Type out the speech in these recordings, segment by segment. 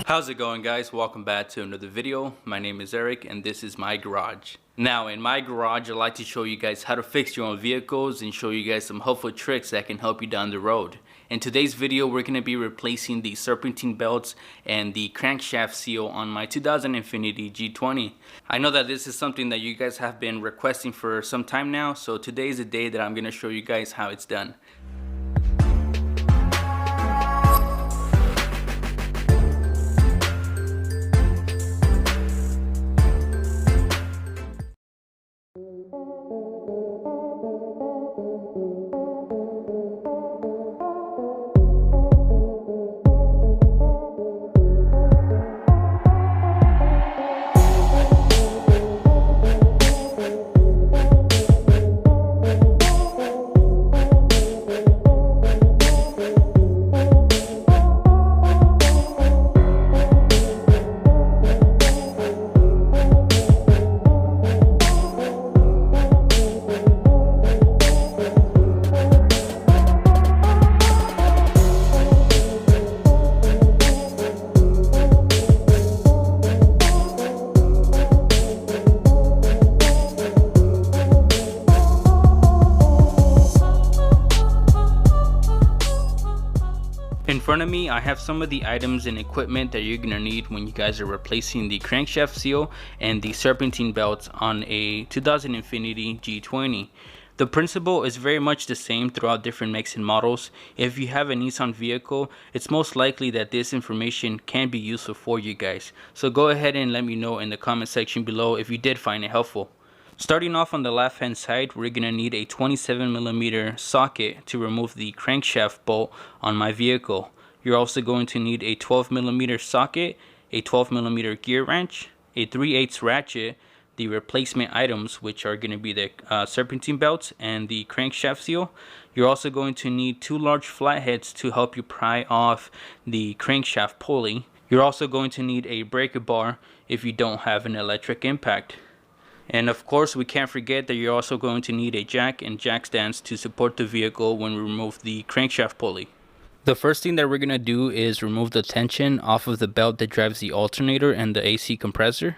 How's it going, guys? Welcome back to another video. My name is Eric and this is my garage. Now in my garage, I like to show you guys how to fix your own vehicles and show you guys some helpful tricks that can help you down the road. In today's video, we're going to be replacing the serpentine belts and the crankshaft seal on my 2000 Infiniti G20. I know that this is something that you guys have been requesting for some time now, so today is the day that I'm going to show you guys how it's done. In front of me, I have some of the items and equipment that you're gonna need when you guys are replacing the crankshaft seal and the serpentine belts on a 2000 Infiniti G20. The principle is very much the same throughout different makes and models. If you have a Nissan vehicle, it's most likely that this information can be useful for you guys. So go ahead and let me know in the comment section below if you did find it helpful. Starting off on the left hand side, we're going to need a 27mm socket to remove the crankshaft bolt on my vehicle. You're also going to need a 12mm socket, a 12mm gear wrench, a 3/8 ratchet, the replacement items which are going to be the serpentine belts and the crankshaft seal. You're also going to need 2 large flatheads to help you pry off the crankshaft pulley. You're also going to need a breaker bar if you don't have an electric impact. And of course, we can't forget that you're also going to need a jack and jack stands to support the vehicle when we remove the crankshaft pulley. The first thing that we're going to do is remove the tension off of the belt that drives the alternator and the AC compressor.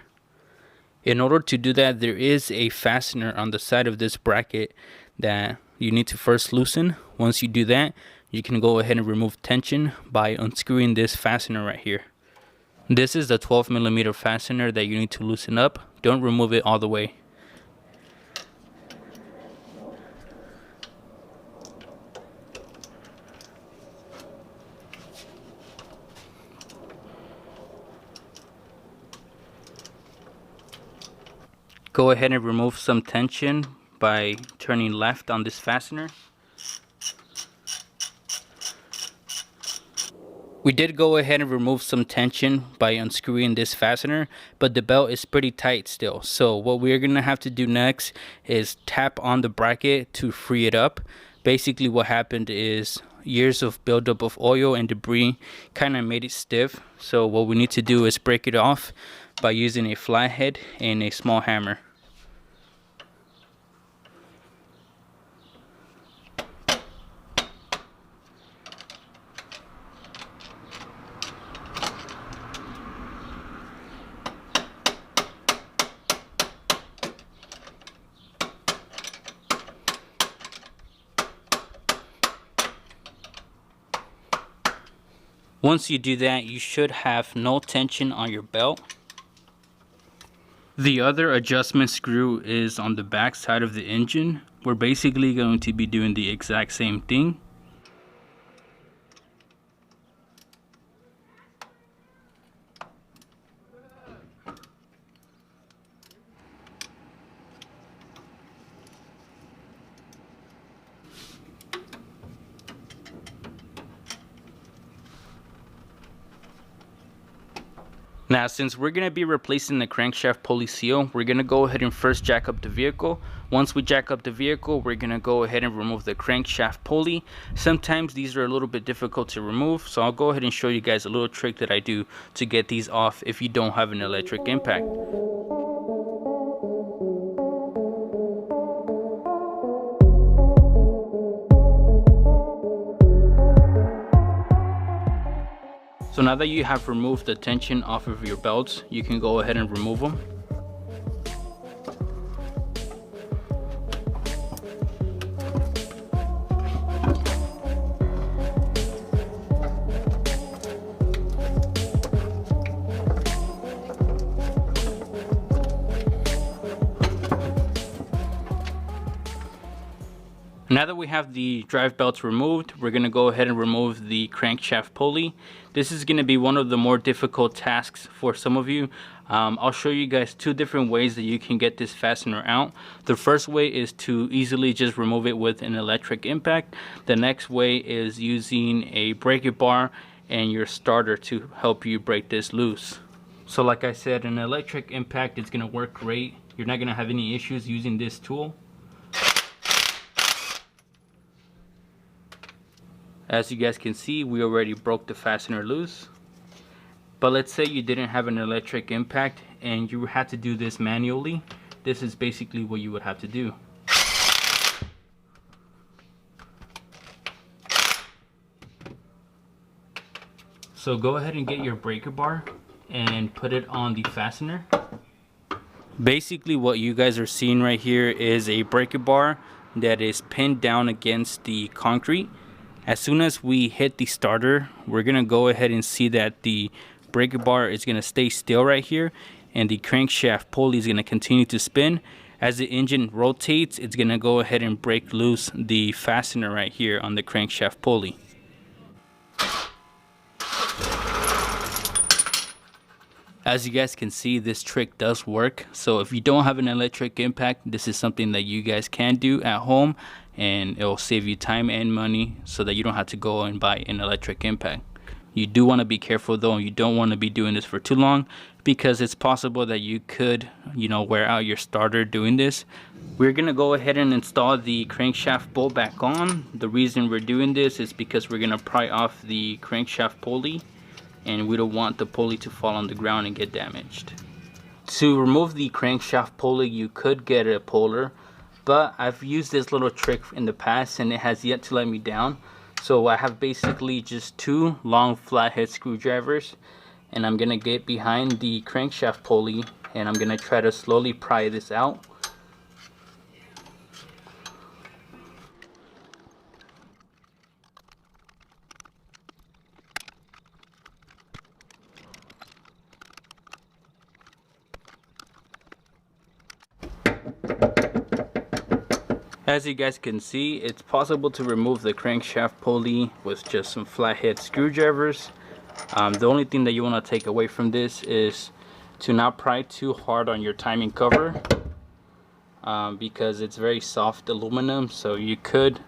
In order to do that, there is a fastener on the side of this bracket that you need to first loosen. Once you do that, you can go ahead and remove tension by unscrewing this fastener right here. This is the 12mm fastener that you need to loosen up. Don't remove it all the way. Go ahead and remove some tension by turning left on this fastener. We did go ahead and remove some tension by unscrewing this fastener, but the belt is pretty tight still. So what we're going to have to do next is tap on the bracket to free it up. Basically what happened is years of buildup of oil and debris kind of made it stiff. So what we need to do is break it off by using a flathead and a small hammer. Once you do that, you should have no tension on your belt. The other adjustment screw is on the back side of the engine. We're basically going to be doing the exact same thing. Now, since we're going to be replacing the crankshaft pulley seal, we're going to go ahead and first jack up the vehicle. Once we jack up the vehicle, we're going to go ahead and remove the crankshaft pulley. Sometimes these are a little bit difficult to remove, so I'll go ahead and show you guys a little trick that I do to get these off if you don't have an electric impact. So now that you have removed the tension off of your belts, you can go ahead and remove them. Now that we have the drive belts removed, we're going to go ahead and remove the crankshaft pulley. This is going to be one of the more difficult tasks for some of you. I'll show you guys two different ways that you can get this fastener out. The first way is to easily just remove it with an electric impact. The next way is using a breaker bar and your starter to help you break this loose. So like I said, an electric impact is going to work great. You're not going to have any issues using this tool. As you guys can see, we already broke the fastener loose. But let's say you didn't have an electric impact and you had to do this manually. This is basically what you would have to do. So go ahead and get your breaker bar and put it on the fastener. Basically what you guys are seeing right here is a breaker bar that is pinned down against the concrete. As soon as we hit the starter, we're gonna go ahead and see that the breaker bar is gonna stay still right here, and the crankshaft pulley is gonna continue to spin. As the engine rotates, it's gonna go ahead and break loose the fastener right here on the crankshaft pulley. As you guys can see, this trick does work. So if you don't have an electric impact, this is something that you guys can do at home, and it'll save you time and money so that you don't have to go and buy an electric impact. You do want to be careful though, and you don't want to be doing this for too long, because it's possible that you could, wear out your starter doing this. We're gonna go ahead and install the crankshaft bolt back on. The reason we're doing this is because we're gonna pry off the crankshaft pulley, and we don't want the pulley to fall on the ground and get damaged. To remove the crankshaft pulley, you could get a puller, but I've used this little trick in the past and it has yet to let me down. So I have basically just two long flathead screwdrivers, and I'm gonna get behind the crankshaft pulley and I'm gonna try to slowly pry this out. As you guys can see, it's possible to remove the crankshaft pulley with just some flathead screwdrivers. The only thing that you want to take away from this is to not pry too hard on your timing cover, because it's very soft aluminum, so you could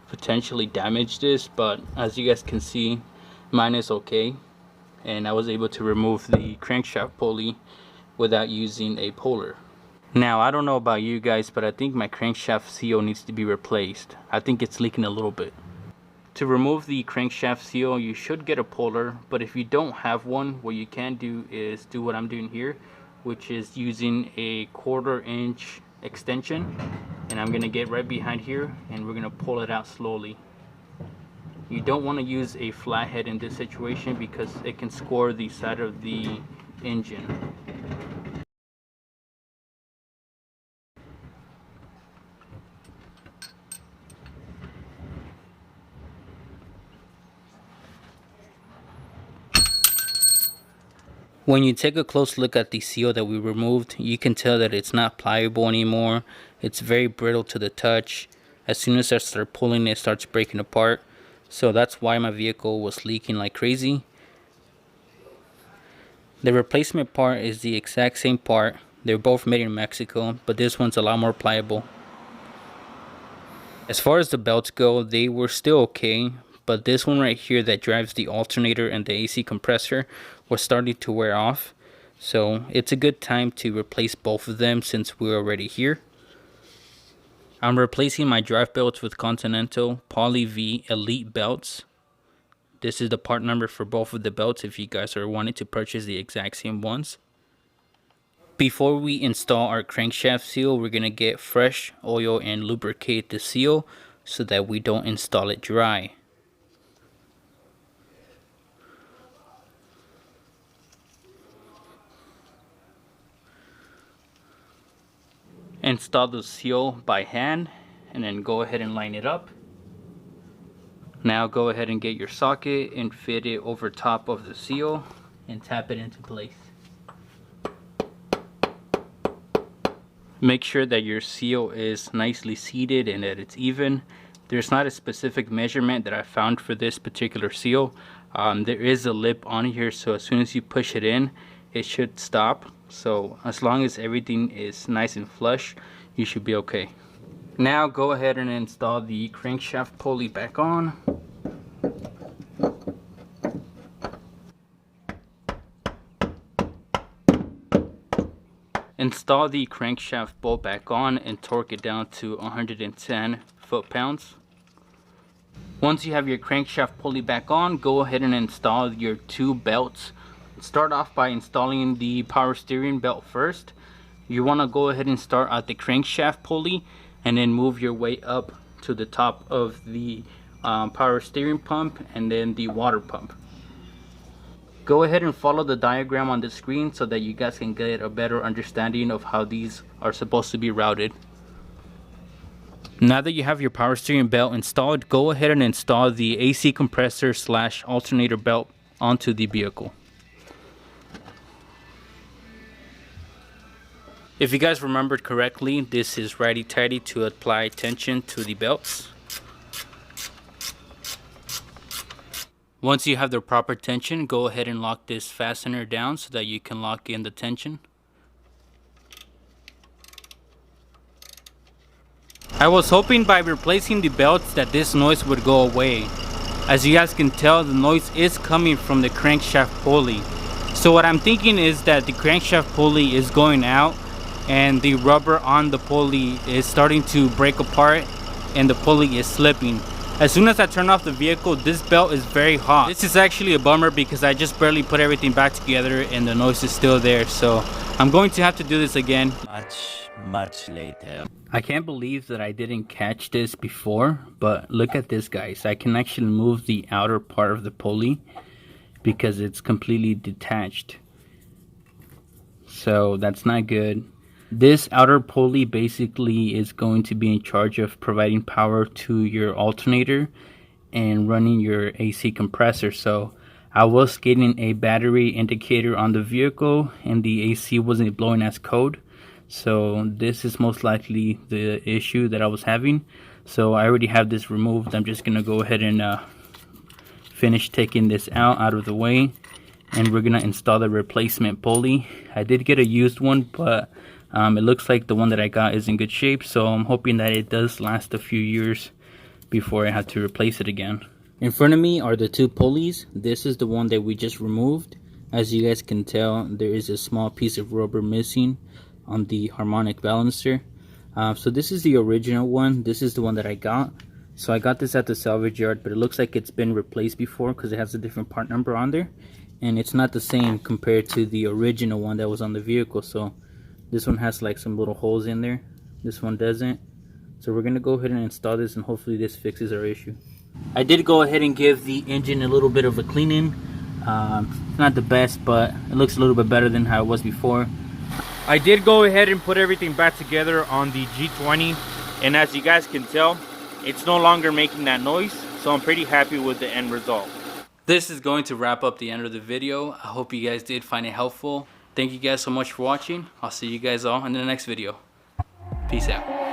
potentially damage this. But as you guys can see, mine is okay, and I was able to remove the crankshaft pulley without using a puller. Now, I don't know about you guys, but I think my crankshaft seal needs to be replaced. I think it's leaking a little bit. To remove the crankshaft seal, you should get a puller, but if you don't have one, what you can do is do what I'm doing here, which is using a 1/4 inch extension, and I'm gonna get right behind here and we're gonna pull it out slowly. You don't want to use a flathead in this situation because it can score the side of the engine. When you take a close look at the seal that we removed, you can tell that it's not pliable anymore. It's very brittle to the touch. As soon as I start pulling, it starts breaking apart. So that's why my vehicle was leaking like crazy. The replacement part is the exact same part. They're both made in Mexico, but this one's a lot more pliable. As far as the belts go, they were still okay, but this one right here that drives the alternator and the AC compressor was starting to wear off. So it's a good time to replace both of them since we're already here. I'm replacing my drive belts with Continental Poly V Elite belts. This is the part number for both of the belts if you guys are wanting to purchase the exact same ones. Before we install our crankshaft seal, we're going to get fresh oil and lubricate the seal so that we don't install it dry. Install the seal by hand and then go ahead and line it up. Now go ahead and get your socket and fit it over top of the seal and tap it into place. Make sure that your seal is nicely seated and that it's even. There's not a specific measurement that I found for this particular seal. There is a lip on here, so as soon as you push it in, it should stop. So as long as everything is nice and flush, you should be okay. Now go ahead and install the crankshaft pulley back on. Install the crankshaft bolt back on and torque it down to 110 foot-pounds. Once you have your crankshaft pulley back on, go ahead and install your two belts. Start off by installing the power steering belt first. You want to go ahead and start at the crankshaft pulley and then move your way up to the top of the power steering pump and then the water pump. Go ahead and follow the diagram on the screen so that you guys can get a better understanding of how these are supposed to be routed. Now that you have your power steering belt installed, go ahead and install the AC compressor / alternator belt onto the vehicle. If you guys remembered correctly, this is righty-tighty to apply tension to the belts. Once you have the proper tension, go ahead and lock this fastener down so that you can lock in the tension. I was hoping by replacing the belts that this noise would go away. As you guys can tell, the noise is coming from the crankshaft pulley. So what I'm thinking is that the crankshaft pulley is going out and the rubber on the pulley is starting to break apart and the pulley is slipping. As soon as I turn off the vehicle, this belt is very hot. This is actually a bummer because I just barely put everything back together and the noise is still there. So I'm going to have to do this again. Much later. I can't believe that I didn't catch this before, but look at this, guys. I can actually move the outer part of the pulley because it's completely detached. So that's not good. This outer pulley basically is going to be in charge of providing power to your alternator and running your AC compressor. So I was getting a battery indicator on the vehicle and the AC wasn't blowing as code. So this is most likely the issue that I was having. So I already have this removed. I'm just gonna go ahead and finish taking this out of the way, and we're gonna install the replacement pulley. I did get a used one, but it looks like the one that I got is in good shape, so I'm hoping that it does last a few years before I have to replace it again. In front of me are the two pulleys. This is the one that we just removed. As you guys can tell, there is a small piece of rubber missing on the harmonic balancer. So this is the original one. This is the one that I got. So I got this at the salvage yard, but it looks like it's been replaced before because it has a different part number on there, and it's not the same compared to the original one that was on the vehicle. So this one has like some little holes in there. This one doesn't. So we're gonna go ahead and install this, and hopefully this fixes our issue. I did go ahead and give the engine a little bit of a cleaning. It's not the best, but it looks a little bit better than how it was before. I did go ahead and put everything back together on the G20, and as you guys can tell, it's no longer making that noise, so I'm pretty happy with the end result. This is going to wrap up the end of the video. I hope you guys did find it helpful. Thank you guys so much for watching. I'll see you guys all in the next video. Peace out.